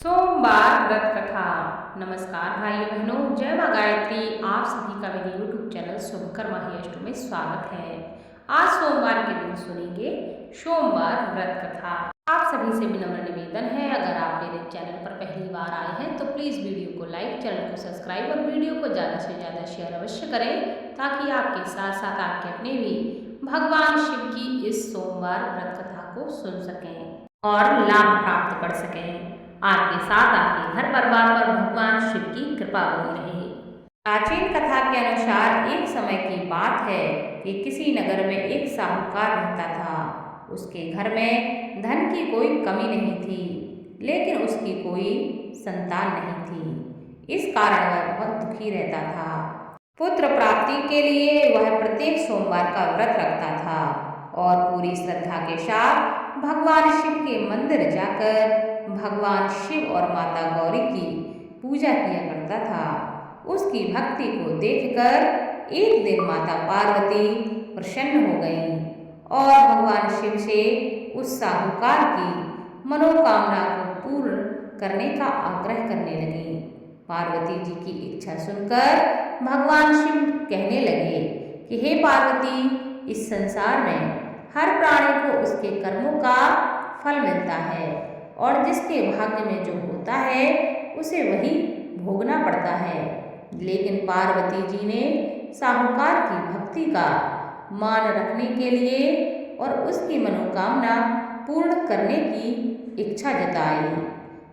सोमवार व्रत कथा। नमस्कार भाइयों बहनों, जय माँ गायत्री। आप सभी का मेरे YouTube चैनल शुभकर्मा हेयरस्टाइल में स्वागत है। आज सोमवार के दिन सुनेंगे सोमवार व्रत कथा। आप सभी से विनम्र निवेदन है, अगर आप मेरे चैनल पर पहली बार आए हैं तो प्लीज़ वीडियो को लाइक, चैनल को सब्सक्राइब और वीडियो को ज़्यादा से ज़्यादा शेयर अवश्य करें, ताकि आपके साथ साथ आपके अपने भी भगवान शिव की इस सोमवार व्रत कथा को सुन सकें और लाभ प्राप्त कर सकें। आपके साथ आपके घर परिवार पर भगवान शिव की कृपा बनी रहे। प्राचीन कथा के अनुसार एक समय की बात है कि किसी नगर में एक साहूकार रहता था। उसके घर में धन की कोई कमी नहीं थी, लेकिन उसकी कोई संतान नहीं थी। इस कारण वह बहुत दुखी रहता था। पुत्र प्राप्ति के लिए वह प्रत्येक सोमवार का व्रत रखता था और पूरी श्रद्धा के साथ भगवान शिव के मंदिर जाकर भगवान शिव और माता गौरी की पूजा किया करता था। उसकी भक्ति को देखकर एक दिन माता पार्वती प्रसन्न हो गईं और भगवान शिव से उस साहूकार की मनोकामना को पूर्ण करने का आग्रह करने लगी। पार्वती जी की इच्छा सुनकर भगवान शिव कहने लगे कि हे पार्वती, इस संसार में हर प्राणी को उसके कर्मों का फल मिलता है और जिसके भाग्य में जो होता है उसे वही भोगना पड़ता है। लेकिन पार्वती जी ने साहूकार की भक्ति का मान रखने के लिए और उसकी मनोकामना पूर्ण करने की इच्छा जताई।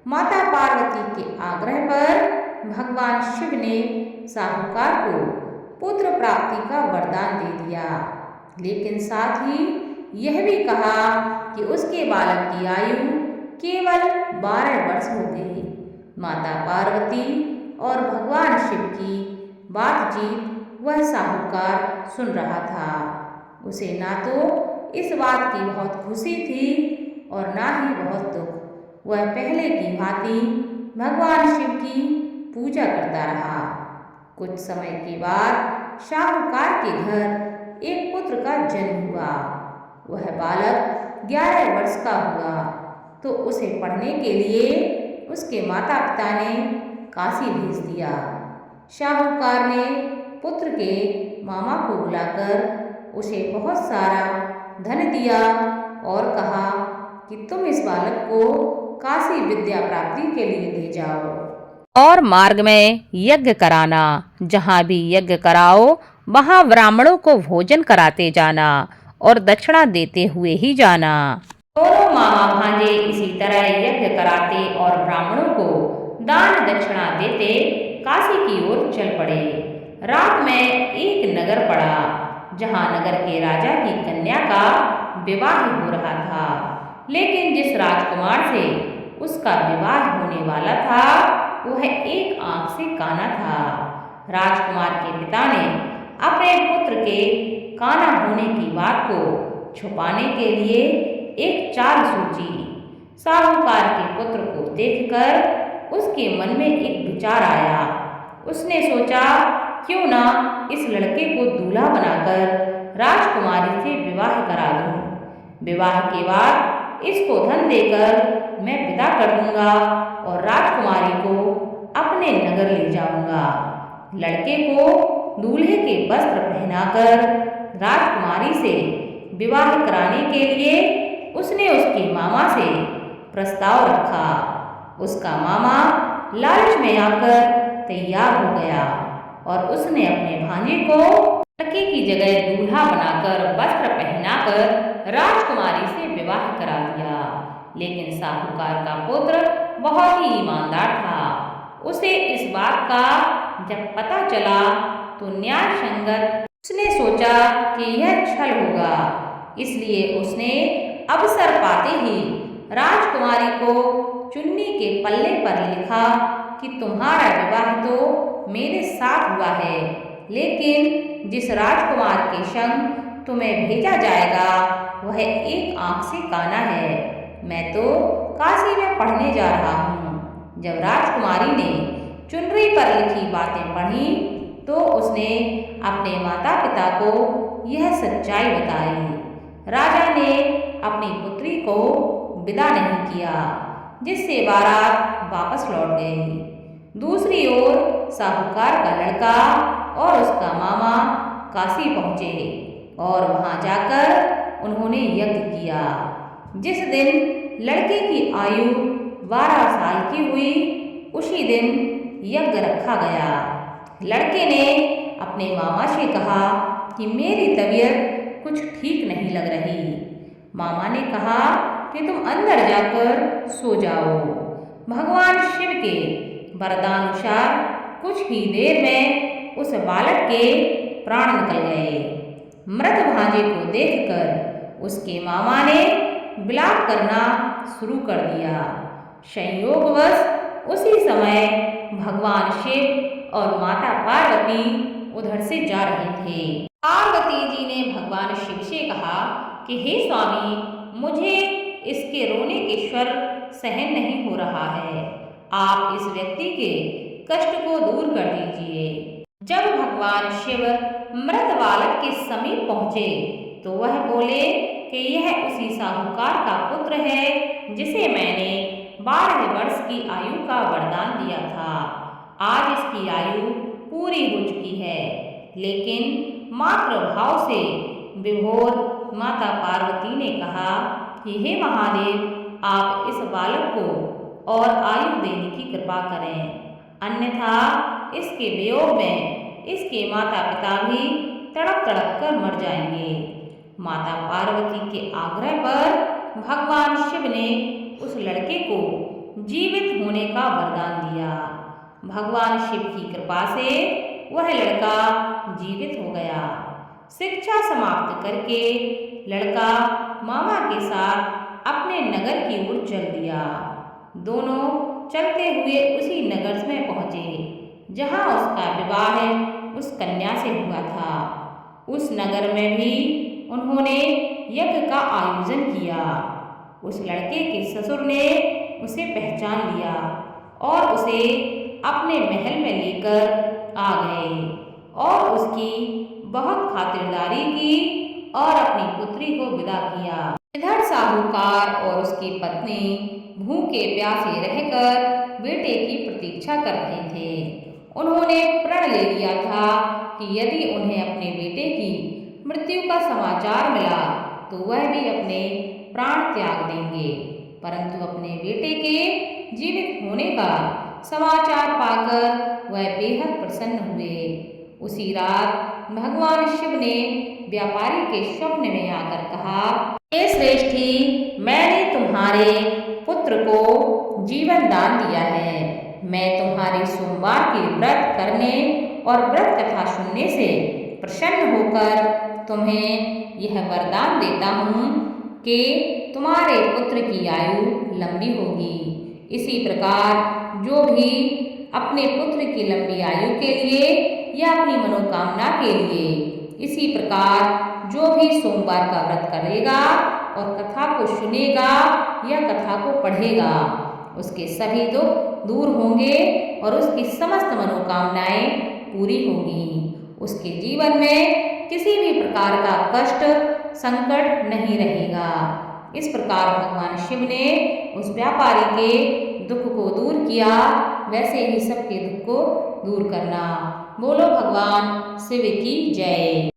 माता पार्वती के आग्रह पर भगवान शिव ने साहूकार को पुत्र प्राप्ति का वरदान दे दिया, लेकिन साथ ही यह भी कहा कि उसके बालक की आयु केवल 12 वर्ष हो गई। माता पार्वती और भगवान शिव की बातचीत वह साहूकार सुन रहा था। उसे ना तो इस बात की बहुत खुशी थी और ना ही बहुत दुख। वह पहले की भांति भगवान शिव की पूजा करता रहा। कुछ समय के बाद साहूकार के घर एक पुत्र का जन्म हुआ। वह बालक 11 वर्ष का हुआ तो उसे पढ़ने के लिए उसके माता पिता ने काशी भेज दिया। साहूकार ने पुत्र के मामा को बुलाकर उसे बहुत सारा धन दिया और कहा कि तुम इस बालक को काशी विद्या प्राप्ति के लिए ले जाओ और मार्ग में यज्ञ कराना। जहाँ भी यज्ञ कराओ वहाँ ब्राह्मणों को भोजन कराते जाना और दक्षिणा देते हुए ही जाना। दोनों मामा भांजे इसी तरह यज्ञ कराते और ब्राह्मणों को दान दक्षिणा देते काशी की ओर चल पड़े। रात में एक नगर पड़ा, जहाँ नगर के राजा की कन्या का विवाह हो रहा था। लेकिन जिस राजकुमार से उसका विवाह होने वाला था वह एक आंख से काना था। राजकुमार के पिता ने अपने पुत्र के काना होने की बात को छुपाने के लिए एक चाल सोची। साहूकार के पुत्र को देखकर उसके मन में एक विचार आया। उसने सोचा, क्यों ना इस लड़के को दूल्हा बनाकर राजकुमारी से विवाह करा दूं। विवाह के बाद इसको धन देकर मैं विदा कर दूंगा और राजकुमारी को अपने नगर ले जाऊंगा। लड़के को दूल्हे के वस्त्र पहनाकर राजकुमारी से विवाह कराने के लिए उसने उसके मामा से प्रस्ताव रखा। उसका मामा लालच में आकर तैयार हो गया और उसने अपने भांजे को लड़के की जगह दूल्हा बनाकर वस्त्र पहनाकर राजकुमारी से विवाह करा दिया। लेकिन साहूकार का पुत्र बहुत ही ईमानदार था। उसे इस बात का जब पता चला तो न्याय संगत उसने सोचा कि यह छल होगा, इसलिए उसने अवसर पाते ही राजकुमारी को चुन्नी के पल्ले पर लिखा कि तुम्हारा विवाह तो मेरे साथ हुआ है, लेकिन जिस राजकुमार के संग तुम्हें भेजा जाएगा वह एक आंख से काना है। मैं तो काशी में पढ़ने जा रहा हूँ। जब राजकुमारी ने चुनरी पर लिखी बातें पढ़ी तो उसने अपने माता पिता को यह सच्चाई बताई। राजा ने अपनी पुत्री को विदा नहीं किया। जिससे बारात वापस लौट गई। दूसरी ओर साहूकार का लड़का और उसका मामा काशी पहुँचे और वहाँ जाकर उन्होंने यज्ञ किया। जिस दिन लड़के की आयु 12 साल की हुई, उसी दिन यज्ञ रखा गया। लड़के ने अपने मामा से कहा कि मेरी तबीयत कुछ ठीक नहीं लग रही। मामा ने कहा कि तुम अंदर जाकर सो जाओ। भगवान शिव के वरदानुसार कुछ ही देर में उस बालक के प्राण निकल गए। मृत भांजे को देखकर उसके मामा ने विलाप करना शुरू कर दिया। संयोगवश उसी समय भगवान शिव और माता पार्वती उधर से जा रहे थे। पार्वती जी ने भगवान शिव से कहा कि हे स्वामी, मुझे इसके रोने के स्वर सहन नहीं हो रहा है। आप इस व्यक्ति के कष्ट को दूर कर दीजिए। जब भगवान शिव मृत बालक के समीप पहुँचे तो वह बोले कि यह उसी साहूकार का पुत्र है जिसे मैंने 12 वर्ष की आयु का वरदान दिया था। आज इसकी आयु पूरी हो चुकी है, लेकिन मातृ भाव से विभोर माता पार्वती ने कहा कि हे महादेव, आप इस बालक को और आयु देने की कृपा करें, अन्यथा इसके वियोग में इसके माता पिता भी तड़प तड़प कर मर जाएंगे। माता पार्वती के आग्रह पर भगवान शिव ने उस लड़के को जीवित होने का वरदान दिया। भगवान शिव की कृपा से वह लड़का जीवित हो गया। शिक्षा समाप्त करके लड़का मामा के साथ अपने नगर की ओर चल दिया। दोनों चलते हुए उसी नगर में पहुँचे जहाँ उसका विवाह उस कन्या से हुआ था। उस नगर में भी उन्होंने यज्ञ का आयोजन किया। उस लड़के के ससुर ने उसे पहचान लिया और उसे अपने महल में लेकर आ गए और उसकी बहुत खातिरदारी की और अपनी पुत्री को विदा किया। इधर साहूकार और उसकी पत्नी भूखे प्यासे रहकर बेटे की प्रतीक्षा कर रहे थे। उन्होंने प्रण ले लिया था कि यदि उन्हें अपने बेटे की मृत्यु का समाचार मिला तो वह भी अपने प्राण त्याग देंगे, परंतु अपने बेटे के जीवित होने का समाचार पाकर वह बेहद प्रसन्न हुए। उसी रात भगवान शिव ने व्यापारी के स्वप्न में आकर कहा, हे श्रेष्ठी, मैंने तुम्हारे पुत्र को जीवन दान दिया है। मैं तुम्हारे सोमवार के व्रत करने और व्रत कथा सुनने से प्रसन्न होकर तुम्हें यह वरदान देता हूँ कि तुम्हारे पुत्र की आयु लंबी होगी। इसी प्रकार जो भी अपने पुत्र की लंबी आयु के लिए या अपनी मनोकामना के लिए, इसी प्रकार जो भी सोमवार का व्रत करेगा और कथा को सुनेगा या कथा को पढ़ेगा, उसके सभी दुख दूर होंगे और उसकी समस्त मनोकामनाएं पूरी होंगी। उसके जीवन में किसी भी प्रकार का कष्ट संकट नहीं रहेगा। इस प्रकार भगवान शिव ने उस व्यापारी के दुख को दूर किया, वैसे ही सबके दुख को दूर करना। बोलो भगवान शिव की जय।